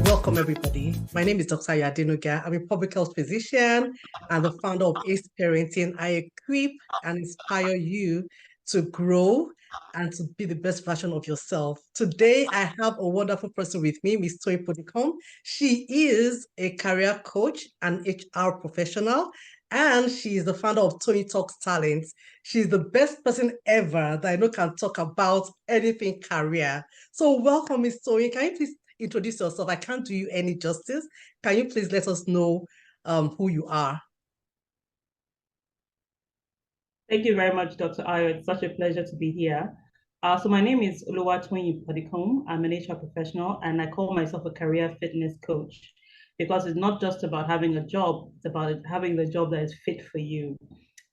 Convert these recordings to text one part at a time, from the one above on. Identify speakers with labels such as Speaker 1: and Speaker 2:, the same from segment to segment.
Speaker 1: Welcome, everybody. My name is Dr. Yadenuga. I'm a public health physician and the founder of aceparenteen. I equip and inspire you to grow and to be the best version of yourself. Today, I have a wonderful person with me, Ms. Toyin Puddicombe. She is a career coach and HR professional, and she is the founder of Toyin Talks Talent. She's the best person ever that I know can talk about anything career. So welcome, Ms. Toyin. Can you please introduce yourself? I can't do you any justice. Can you please let us know who you are?
Speaker 2: Thank you very much, Dr. Ayo. It's such a pleasure to be here. So my name is Oluwatoyin Puddicombe. I'm an HR professional, and I call myself a career fitness coach because it's not just about having a job, it's about having the job that is fit for you.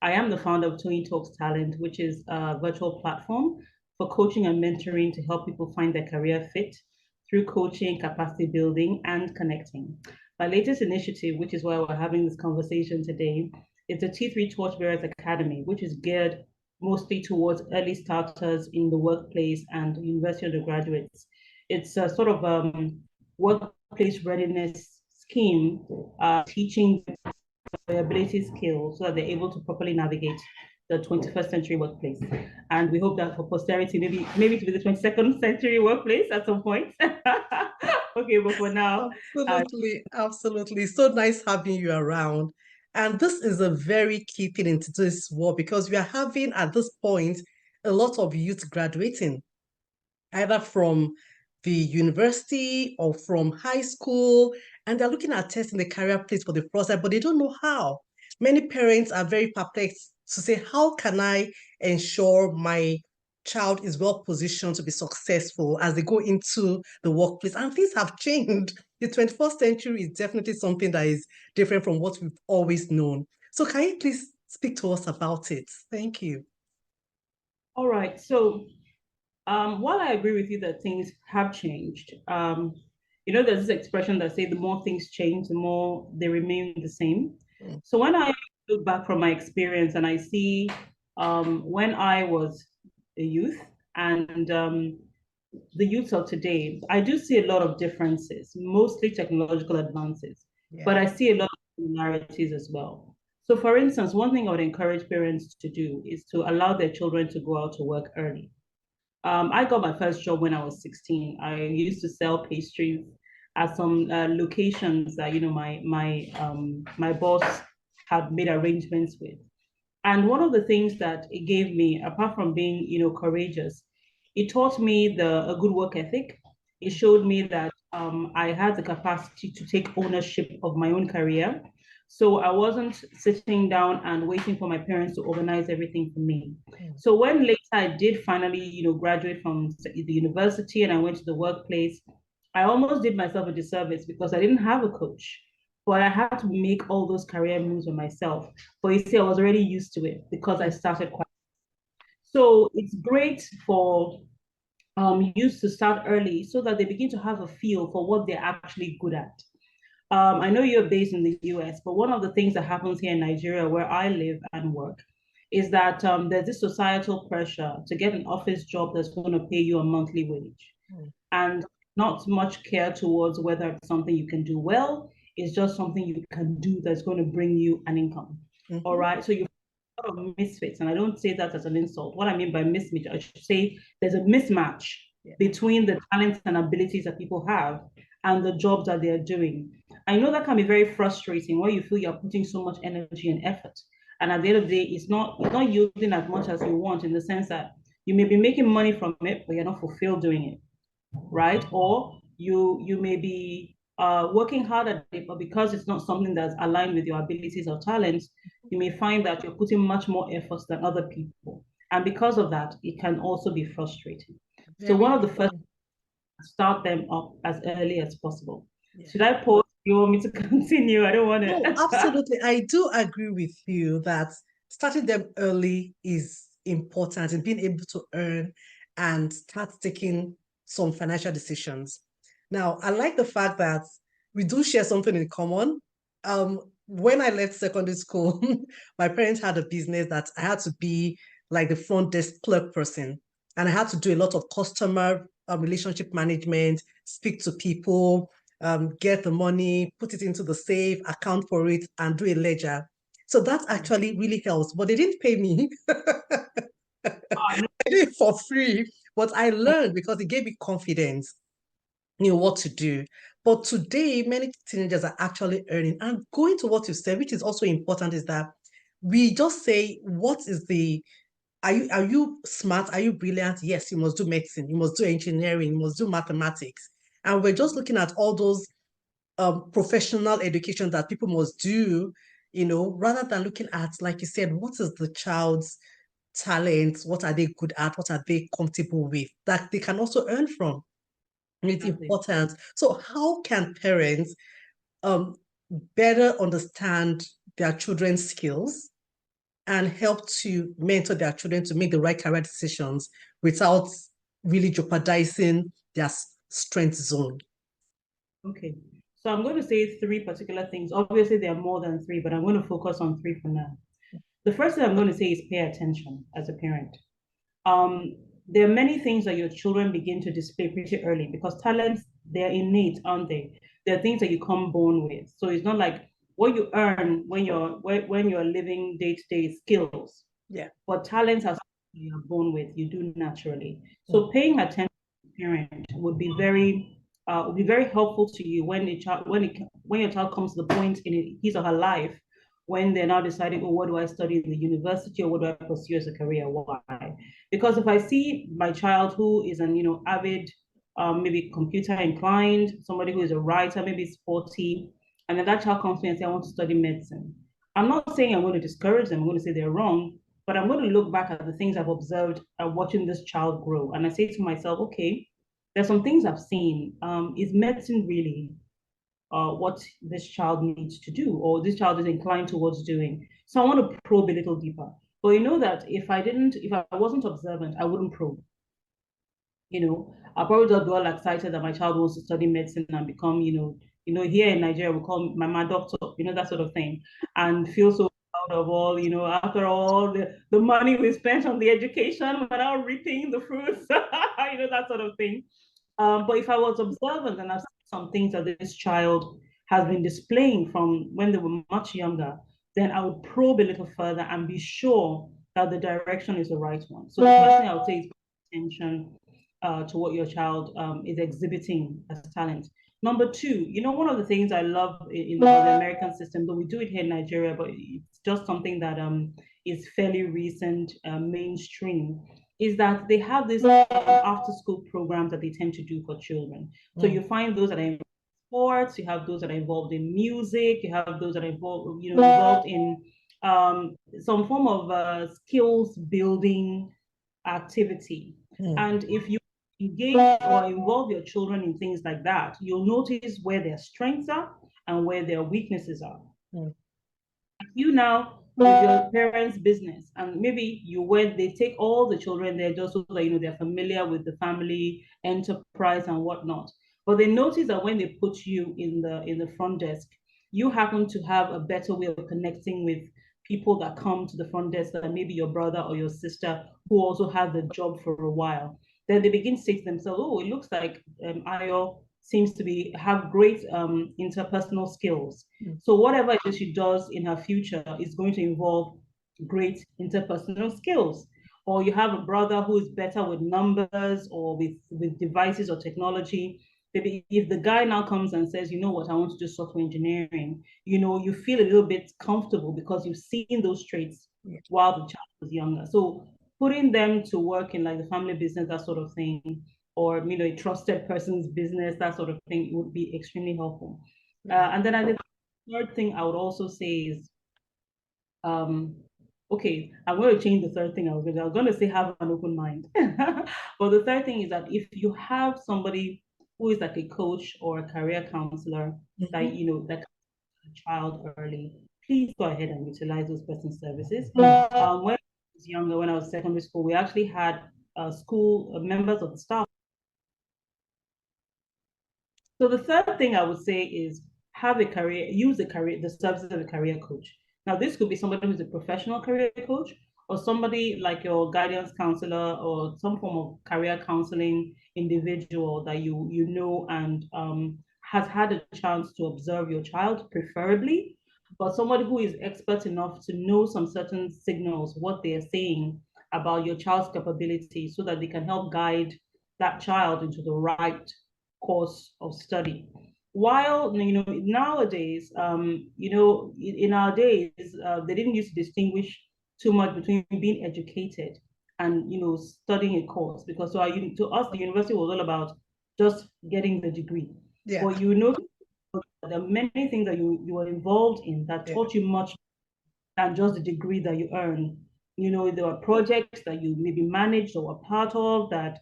Speaker 2: I am the founder of Toyin Talks Talent, which is a virtual platform for coaching and mentoring to help people find their career fit through coaching, capacity building, and connecting. My latest initiative, which is why we're having this conversation today, is the T3 Torchbearers Academy, which is geared mostly towards early starters in the workplace and university undergraduates. It's a sort of workplace readiness scheme teaching ability skills so that they're able to properly navigate the 21st century workplace. And we hope that for posterity, maybe to be the 22nd century workplace at some point. Okay, but for now.
Speaker 1: Absolutely. So nice having you around. And this is a very key thing in today's world because we are having at this point a lot of youth graduating, either from the university or from high school, and they're looking at testing the career place for the first time, but they don't know how. Many parents are very perplexed to say, how can I ensure my child is well positioned to be successful as they go into the workplace? And things have changed. The 21st century is definitely something that is different from what we've always known. So can you please speak to us about it? Thank you.
Speaker 2: All right. So while I agree with you that things have changed, there's this expression that say the more things change, the more they remain the same. So when I look back from my experience and I see when I was a youth and the youth of today, I do see a lot of differences, mostly technological advances, but I see a lot of similarities as well. So for instance, one thing I would encourage parents to do is to allow their children to go out to work early. I got my first job when I was 16. I used to sell pastries at some locations that my boss had made arrangements with. And one of the things that it gave me, apart from being courageous, it taught me a good work ethic. It showed me that I had the capacity to take ownership of my own career. So I wasn't sitting down and waiting for my parents to organize everything for me. So when later I did finally, graduate from the university and I went to the workplace, I almost did myself a disservice because I didn't have a coach. But I had to make all those career moves by myself. But you see, I was already used to it because I started quite. So it's great for youth to start early so that they begin to have a feel for what they're actually good at. I know you're based in the US, but one of the things that happens here in Nigeria, where I live and work, is that there's this societal pressure to get an office job that's going to pay you a monthly wage. And not much care towards whether it's something you can do well. It's just something you can do that's going to bring you an income. All right. So you have a lot of misfits. And I don't say that as an insult. What I mean by mismatch, I should say there's a mismatch between the talents and abilities that people have and the jobs that they're doing. I know that can be very frustrating where you feel you're putting so much energy and effort. And at the end of the day, it's not yielding as much as you want, in the sense that you may be making money from it, but you're not fulfilled doing it. Right? Or you may be working hard at it, but because it's not something that's aligned with your abilities or talents, you may find that you're putting much more effort than other people. And because of that, it can also be frustrating. So one of the first, start them up as early as possible. Should I pause? You want me to continue? I don't want to.
Speaker 1: No, absolutely. I do agree with you that starting them early is important and being able to earn and start taking some financial decisions. Now, I like the fact that we do share something in common. When I left secondary school, my parents had a business that I had to be like the front desk clerk person, and I had to do a lot of customer relationship management, speak to people, get the money, put it into the safe, account for it, and do a ledger. So that actually really helps. But they didn't pay me. I did it for free, but I learned because it gave me confidence, what to do. But today, many teenagers are actually earning. And going to what you said, which is also important, is that we just say, what is the are you smart? Are you brilliant? Yes, you must do medicine, you must do engineering, you must do mathematics. And we're just looking at all those professional education that people must do, rather than looking at, like you said, what is the child's talents? What are they good at? What are they comfortable with that they can also earn from? And it's important. So how can parents um, better understand their children's skills and help to mentor their children to make the right career decisions without really jeopardizing their strength zone?
Speaker 2: Okay. So I'm going to say three particular things. Obviously, there are more than three, but I'm going to focus on three for now. The first thing I'm going to say is pay attention as a parent. There are many things that your children begin to display pretty early because talents, they're innate, aren't they? They're things that you come born with. So it's not like what you earn when you're living day-to-day skills.
Speaker 1: Yeah.
Speaker 2: But talents are you're born with, you do naturally. So paying attention to the parent would be very helpful to you when when your child comes to the point in his or her life when they're now deciding, oh, what do I study in the university or what do I pursue as a career? Why? Because if I see my child who is an avid maybe computer inclined, somebody who is a writer, maybe sporty, and then that child comes to me and say, I want to study medicine. I'm not saying I'm going to discourage them, I'm going to say they're wrong, but I'm going to look back at the things I've observed watching this child grow. And I say to myself, okay, there's some things I've seen. Is medicine really what this child needs to do or this child is inclined towards doing? So I want to probe a little deeper. But you know that if I wasn't observant, I wouldn't probe. I probably just dwell excited that my child wants to study medicine and become, here in Nigeria, we call my doctor, that sort of thing, and feel so proud of all, after all the money we spent on the education, we're now reaping the fruits, that sort of thing. But if I was observant and I've seen some things that this child has been displaying from when they were much younger, then I would probe a little further and be sure that the direction is the right one. So the first thing I would say is pay attention to what your child is exhibiting as talent. Number two, one of the things I love in the American system, though we do it here in Nigeria, but it's just something that is fairly recent, mainstream, is that they have this after school programs that they tend to do for children. So you find those that are in sports, you have those that are involved in music, you have those that are involved in some form of skills building activity. And if you engage or involve your children in things like that, you'll notice where their strengths are and where their weaknesses are. You now with your parents' business, and maybe they take all the children there just so that they're familiar with the family enterprise and whatnot. But they notice that when they put you in the front desk, you happen to have a better way of connecting with people that come to the front desk, that maybe your brother or your sister who also had the job for a while. Then they begin to say to themselves, oh, it looks like Ayo seems to have great interpersonal skills. So whatever it is she does in her future is going to involve great interpersonal skills. Or you have a brother who is better with numbers or with devices or technology. Maybe if the guy now comes and says, you know what, I want to do software engineering, you feel a little bit comfortable because you've seen those traits while the child was younger. So putting them to work in like the family business, that sort of thing, or a trusted person's business, that sort of thing, would be extremely helpful. And then I think the third thing I would also say is, okay, I'm going to change the third thing I was going to say have an open mind. But the third thing is that if you have somebody who is like a coach or a career counselor that child early, please go ahead and utilize those person's services. When I was younger, when I was secondary school, we actually had school members of the staff. So the third thing I would say is use the services of a career coach. Now, this could be somebody who's a professional career coach, or somebody like your guidance counselor or some form of career counseling individual that you know and has had a chance to observe your child, preferably, but somebody who is expert enough to know some certain signals, what they are saying about your child's capability, so that they can help guide that child into the right course of study. While nowadays, in our days, they didn't used to distinguish too much between being educated and studying a course, because to us the university was all about just getting the degree.
Speaker 1: Yeah.
Speaker 2: But there are many things that you were involved in that
Speaker 1: Yeah.
Speaker 2: taught you much than just the degree that you earn. There were projects that you maybe managed or were part of that,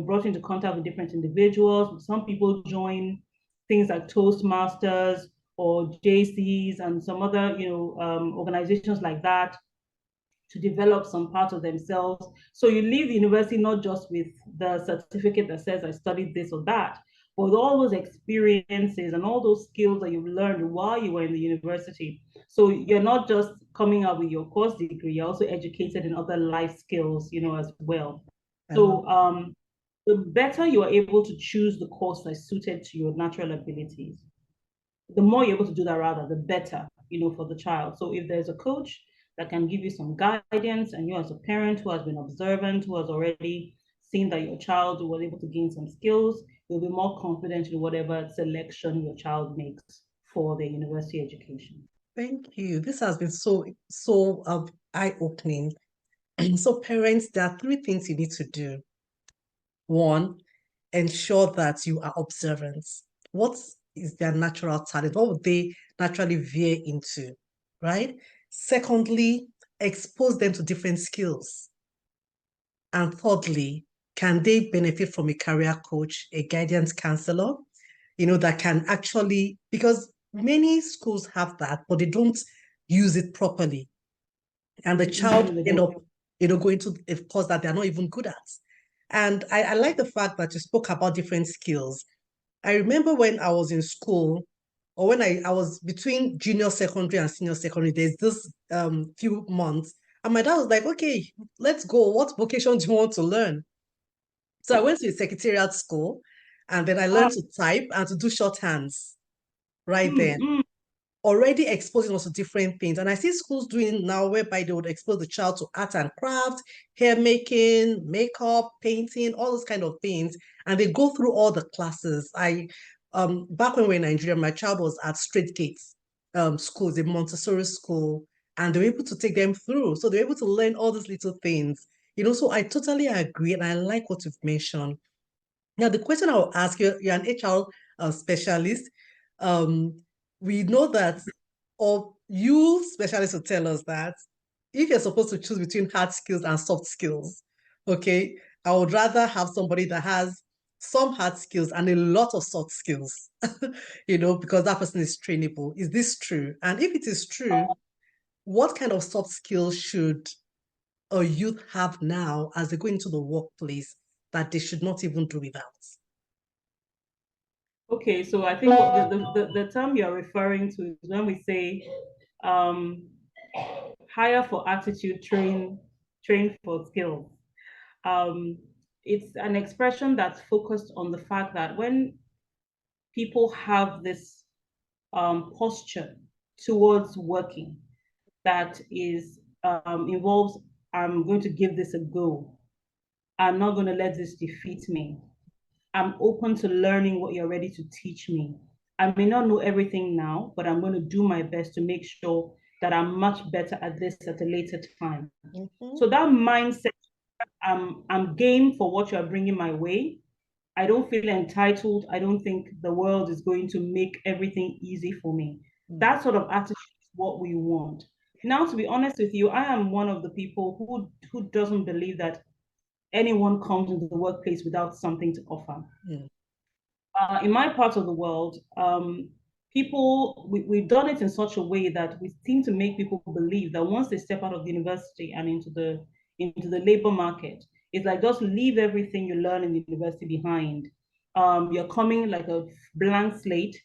Speaker 2: brought you into contact with different individuals. Some people join things like Toastmasters or JCs and some other, organizations like that to develop some part of themselves. So you leave the university not just with the certificate that says I studied this or that, but with all those experiences and all those skills that you've learned while you were in the university. So you're not just coming out with your course degree, you're also educated in other life skills, as well.
Speaker 1: I love
Speaker 2: So the better you are able to choose the course that's suited to your natural abilities, the more you're able to do that, rather, the better, for the child. So if there's a coach that can give you some guidance, and you as a parent who has been observant, who has already seen that your child was able to gain some skills, you'll be more confident in whatever selection your child makes for their university education.
Speaker 1: Thank you. This has been so eye-opening. So parents, there are three things you need to do. One, ensure that you are observant. What is their natural talent? What would they naturally veer into, right? Secondly, expose them to different skills. And thirdly, can they benefit from a career coach, a guidance counselor, that can actually, because many schools have that, but they don't use it properly. And the child end up, going to a course that they're not even good at. And I like the fact that you spoke about different skills. I remember when I was in school, or when I was between junior secondary and senior secondary, there's this few months, and my dad was like, okay, let's go. What vocation do you want to learn? So I went to a secretariat school, and then I learned to type and to do shorthands right then, already exposing us to different things. And I see schools doing now whereby they would expose the child to art and craft, hair making, makeup, painting, all those kind of things. And they go through all the classes. Back when we were in Nigeria, my child was at Straight Gates schools, a Montessori school, and they were able to take them through. So they're able to learn all these little things. So I totally agree, and I like what you've mentioned. Now, the question I'll ask you, you're an HR specialist. Um, we know that, or you specialists will tell us that if you're supposed to choose between hard skills and soft skills, okay, I would rather have somebody that has some hard skills and a lot of soft skills, because that person is trainable. Is this true? And if it is true, what kind of soft skills should a youth have now as they go into the workplace that they should not even do without?
Speaker 2: Okay, so I think the term you're referring to is when we say um, hire for attitude, train for skills. Um, it's an expression that's focused on the fact that when people have this posture towards working that is involves, I'm going to give this a go. I'm not going to let this defeat me. I'm open to learning what you're ready to teach me. I may not know everything now, but I'm going to do my best to make sure that I'm much better at this at a later time.
Speaker 1: Mm-hmm.
Speaker 2: So that mindset, I'm game for what you're bringing my way. I don't feel entitled. I don't think the world is going to make everything easy for me.
Speaker 1: Mm.
Speaker 2: That sort of attitude is what we want. Now, to be honest with you, I am one of the people who doesn't believe that anyone comes into the workplace without something to offer.
Speaker 1: Mm.
Speaker 2: In my part of the world, we've done it in such a way that we seem to make people believe that once they step out of the university and into the labor market, it's like just leave everything you learn in the university behind. You're coming like a blank slate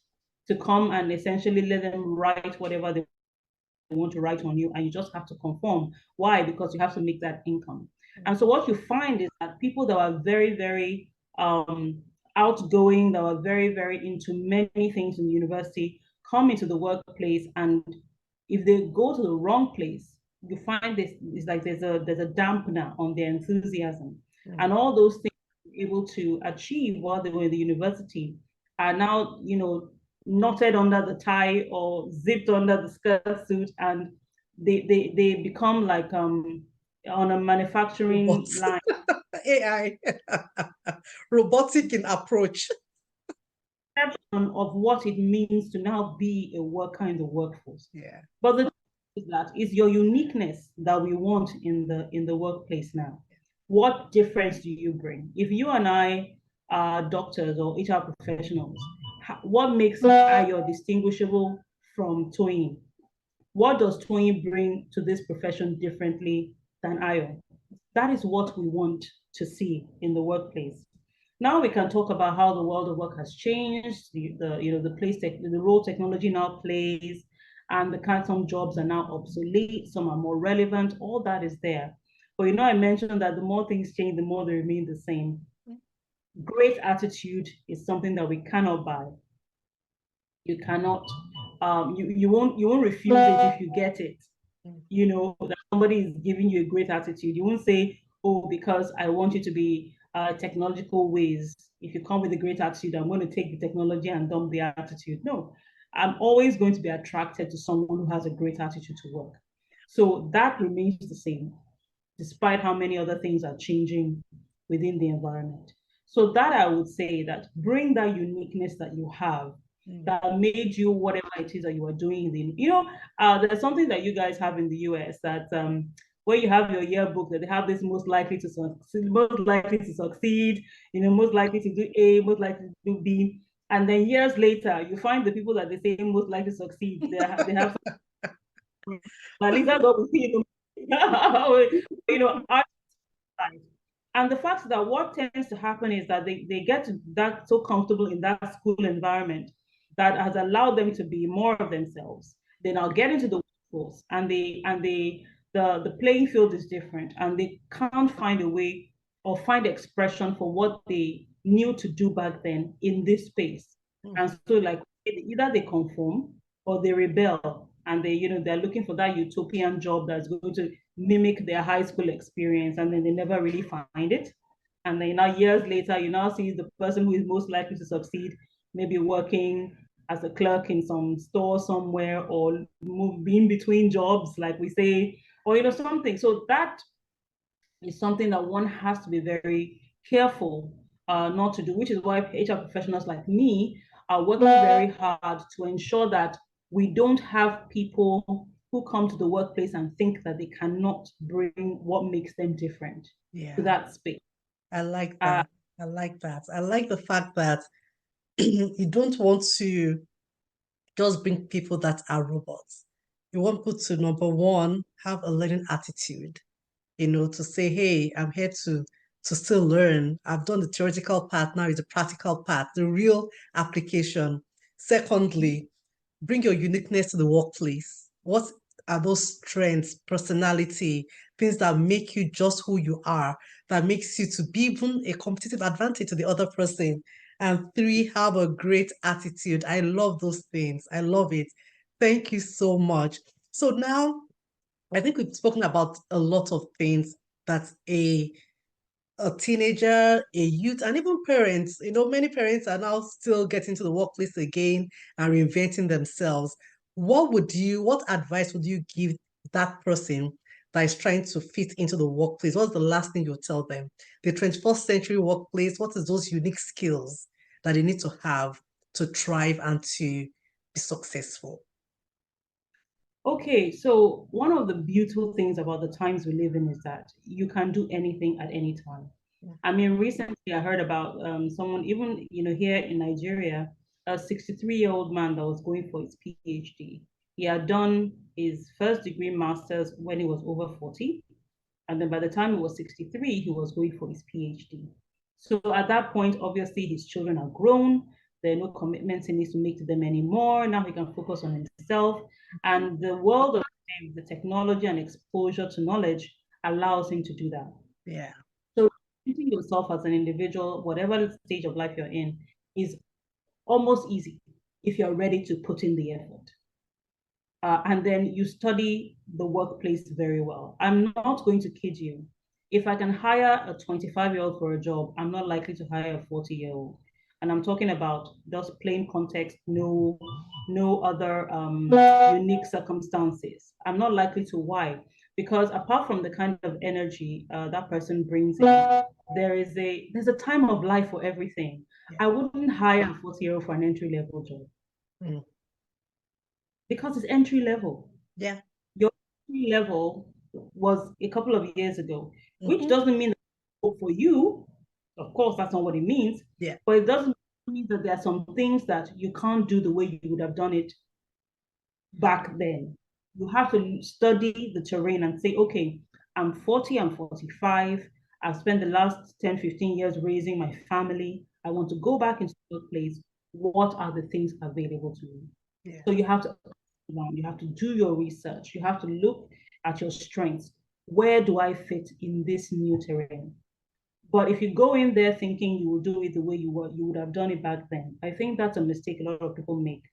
Speaker 2: to come and essentially let them write whatever they want to write on you, and you just have to conform. Why? Because you have to make that income. And so what you find is that people that are very, very outgoing, that are very, very into many things in the university, come into the workplace, and if they go to the wrong place, you find this is like there's a dampener on their enthusiasm. And all those things they were able to achieve while they were in the university are now, knotted under the tie or zipped under the skirt suit, and they become like on a manufacturing
Speaker 1: Robots.
Speaker 2: line.
Speaker 1: AI. Robotic in approach.
Speaker 2: Of what it means to now be a worker in the workforce.
Speaker 1: Yeah.
Speaker 2: But the thing is that it's your uniqueness that we want in the workplace now. What difference do you bring? If you and I are doctors or HR professionals, what makes Ayo distinguishable from Toyin? What does Toyin bring to this profession differently than Ayo? That is what we want to see in the workplace. Now we can talk about how the world of work has changed, the role technology now plays, and the kind some jobs are now obsolete, some are more relevant. All that is there. But I mentioned that the more things change, the more they remain the same. Great attitude is something that we cannot buy. You cannot, you won't refuse it if you get it. That somebody is giving you a great attitude. You won't say, oh, because I want you to be technological ways. If you come with a great attitude, I'm going to take the technology and dump the attitude. No, I'm always going to be attracted to someone who has a great attitude to work. So that remains the same, despite how many other things are changing within the environment. So that I would say that bring that uniqueness that you have that made you whatever it is that you are doing. There's something that you guys have in the US that where you have your yearbook that they have this most likely to succeed, most likely to do A, most likely to do B. And then years later, you find the people that they say most likely to succeed. They have at least that's what we see. And the fact that what tends to happen is that they get that so comfortable in that school environment that has allowed them to be more of themselves. They now get into the workforce, and the playing field is different, and they can't find a way or find expression for what they knew to do back then in this space. And so like either they conform or they rebel, and they're looking for that utopian job that's going to mimic their high school experience, and then they never really find it. And then now years later, you now see the person who is most likely to succeed maybe working as a clerk in some store somewhere, or being between jobs, like we say, or something. So that is something that one has to be very careful not to do, which is why HR professionals like me are working very hard to ensure that we don't have people who come to the workplace and think that they cannot bring what makes them different to that space.
Speaker 1: I like that. I like that. I like the fact that you don't want to just bring people that are robots. You want people to, number one, have a learning attitude, to say, hey, I'm here to still learn. I've done the theoretical part, now it's the practical part, the real application. Secondly, bring your uniqueness to the workplace. What are those strengths, personality, things that make you just who you are, that makes you to be even a competitive advantage to the other person? And three, have a great attitude. I love those things. I love it. Thank you so much. So now I think we've spoken about a lot of things that a teenager, a youth, and even parents. Many parents are now still getting to the workplace again and reinventing themselves. What advice would you give that person that is trying to fit into the workplace? What's the last thing you tell them? The 21st century workplace, what is those unique skills that they need to have to thrive and to be successful?
Speaker 2: Okay, so one of the beautiful things about the times we live in is that you can do anything at any time. I mean, recently I heard about someone, even here in Nigeria, a 63-year-old man that was going for his PhD. He had done his first degree master's when he was over 40, and then by the time he was 63, he was going for his PhD. So at that point, obviously, his children are grown. There are no commitments he needs to make to them anymore. Now he can focus on himself. And the world of time, the technology and exposure to knowledge allows him to do that.
Speaker 1: Yeah.
Speaker 2: So treating yourself as an individual, whatever stage of life you're in, is almost easy if you're ready to put in the effort. And then you study the workplace very well. I'm not going to kid you. If I can hire a 25-year-old for a job, I'm not likely to hire a 40-year-old. And I'm talking about just plain context, no other unique circumstances. I'm not likely to. Why? Because apart from the kind of energy that person brings in, there's a time of life for everything.
Speaker 1: Yeah.
Speaker 2: I wouldn't hire a 40-year-old for an entry-level job.
Speaker 1: Mm.
Speaker 2: Because it's entry level.
Speaker 1: Yeah.
Speaker 2: Your entry level was a couple of years ago, which
Speaker 1: Mm-hmm.
Speaker 2: doesn't mean that for you. Of course, that's not what it means.
Speaker 1: Yeah.
Speaker 2: But it doesn't mean that there are some things that you can't do the way you would have done it back then. You have to study the terrain and say, okay, I'm 40, I'm 45. I've spent the last 10, 15 years raising my family. I want to go back into the workplace. What are the things available to me?
Speaker 1: Yeah.
Speaker 2: So you have to do your research. You have to look at your strengths. Where do I fit in this new terrain? But if you go in there thinking you will do it the way you would have done it back then, I think that's a mistake a lot of people make.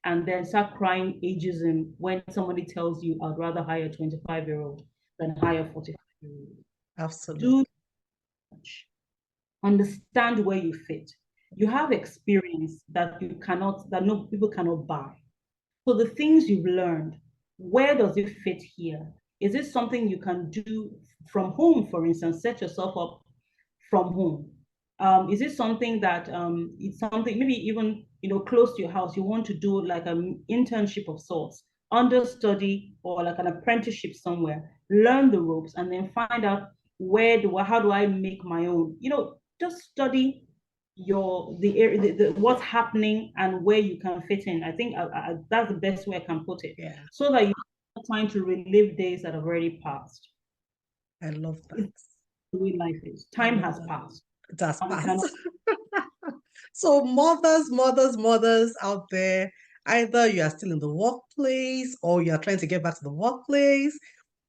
Speaker 2: And then start crying ageism when somebody tells you, I'd rather hire a 25-year-old than hire a 45-year-old.
Speaker 1: Absolutely.
Speaker 2: Do understand where you fit. You have experience that no people cannot buy. So the things you've learned, where does it fit here? Is it something you can do from home, for instance, set yourself up from home? Is it something that it's something maybe even close to your house? You want to do like an internship of sorts, understudy or like an apprenticeship somewhere, learn the ropes, and then find out how do I make my own? Just study what's happening and where you can fit in. I think that's the best way I can put it.
Speaker 1: Yeah.
Speaker 2: So that you're not trying to relive days that have already passed.
Speaker 1: I love that.
Speaker 2: It's the way life is. Time has
Speaker 1: that.
Speaker 2: passed.
Speaker 1: It has
Speaker 2: And we
Speaker 1: passed.
Speaker 2: cannot.
Speaker 1: So mothers out there, either you are still in the workplace or you are trying to get back to the workplace,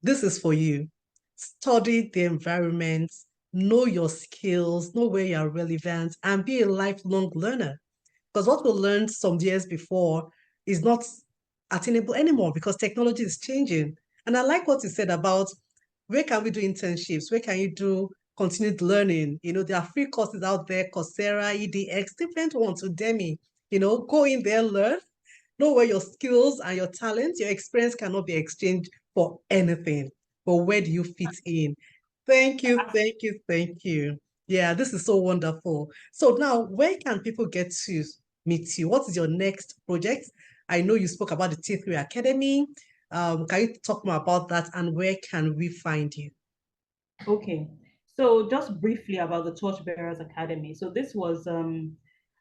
Speaker 1: this is for you. Study the environment, know your skills, know where you are relevant, and be a lifelong learner. Because what we learned some years before is not attainable anymore because technology is changing. And I like what you said about where can we do internships? Where can you do continued learning? There are free courses out there, Coursera, EDX, different ones, Udemy. Go in there, learn, know where your skills and your talents, your experience cannot be exchanged for anything. But where do you fit in? Thank you, thank you, thank you. Yeah, this is so wonderful. So now, where can people get to meet you? What is your next project? I know you spoke about the T3 Academy. Can you talk more about that and where can we find you?
Speaker 2: Okay. So just briefly about the Torchbearers Academy. So this was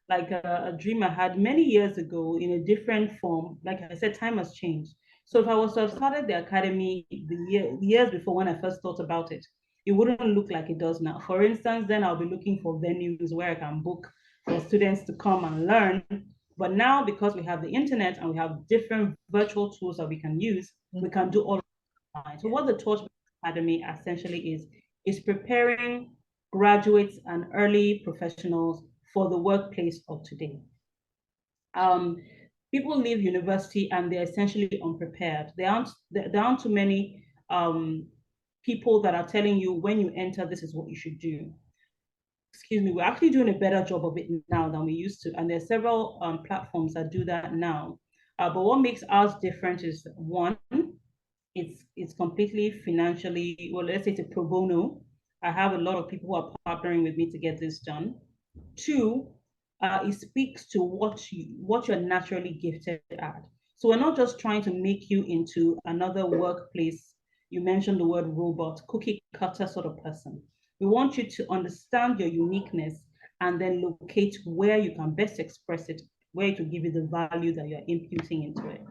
Speaker 2: like a dream I had many years ago in a different form. Like I said, time has changed. So if I was to have started the academy the years before when I first thought about it, it wouldn't look like it does now. For instance, then I'll be looking for venues where I can book for students to come and learn. But now, because we have the internet and we have different virtual tools that we can use, we can do all of that. So what the Torchbearers Academy essentially is preparing graduates and early professionals for the workplace of today. Um, People leave university and they're essentially unprepared. There aren't too many people that are telling you when you enter, this is what you should do. Excuse me, we're actually doing a better job of it now than we used to. And there are several platforms that do that now. But what makes ours different is one, it's completely financially, well, let's say it's a pro bono. I have a lot of people who are partnering with me to get this done. Two, it speaks to what you're naturally gifted at. So we're not just trying to make you into another workplace. You mentioned the word robot, cookie cutter sort of person. We want you to understand your uniqueness and then locate where you can best express it, where it will give you the value that you're imputing into it.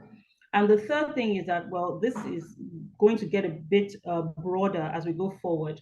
Speaker 2: And the third thing is that, well, this is going to get a bit broader as we go forward.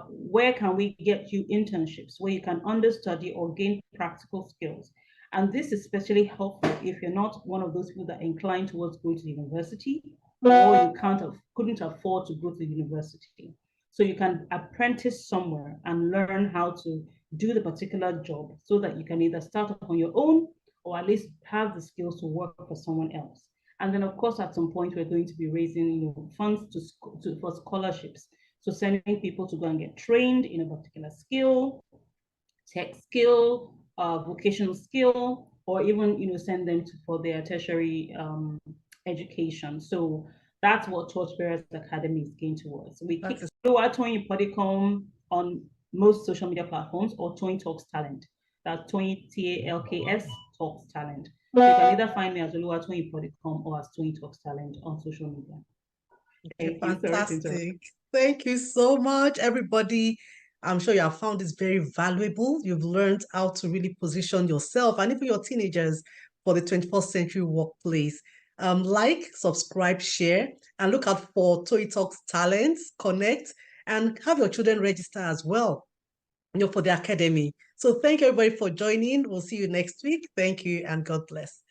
Speaker 2: Where can we get you internships where you can understudy or gain practical skills? And this is especially helpful if you're not one of those people that are inclined towards going to university, or you couldn't afford to go to university. So you can apprentice somewhere and learn how to do the particular job so that you can either start up on your own or at least have the skills to work for someone else. And then, of course, at some point, we're going to be raising funds for scholarships. So sending people to go and get trained in a particular skill, tech skill, vocational skill, or even send them for their tertiary education. So that's what Torchbearers Academy is going towards. We keep Oluwatoyin Puddicombe on most social media platforms, or Toyin Talks Talent. That's Toyin TALKS Talks Talent. So you can either find me as Oluwatoyin Puddicombe or as Toyin Talks Talent on social media.
Speaker 1: Okay, fantastic. Thank you so much, everybody. I'm sure you have found this very valuable. You've learned how to really position yourself and even your teenagers for the 21st century workplace. Like, subscribe, share, and look out for Toyi Talks Talents, connect, and have your children register as well, for the academy. So thank you everybody for joining. We'll see you next week. Thank you and God bless.